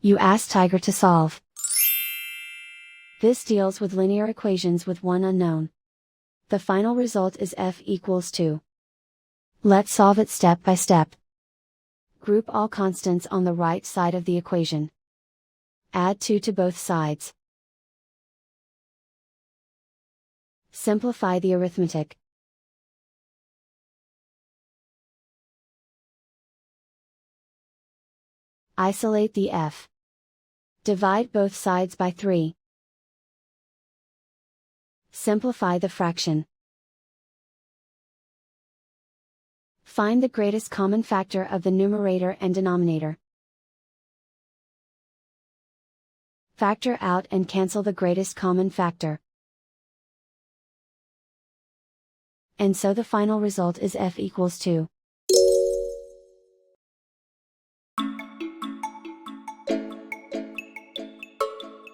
You ask Tiger to solve. This deals with linear equations with one unknown. The final result is f equals 2. Let's solve it step by step. Group all constants on the right side of the equation. Add 2 to both sides. Simplify the arithmetic. Isolate the f. Divide both sides by 3. Simplify the fraction. Find the greatest common factor of the numerator and denominator. Factor out and cancel the greatest common factor. And so the final result is f equals 2.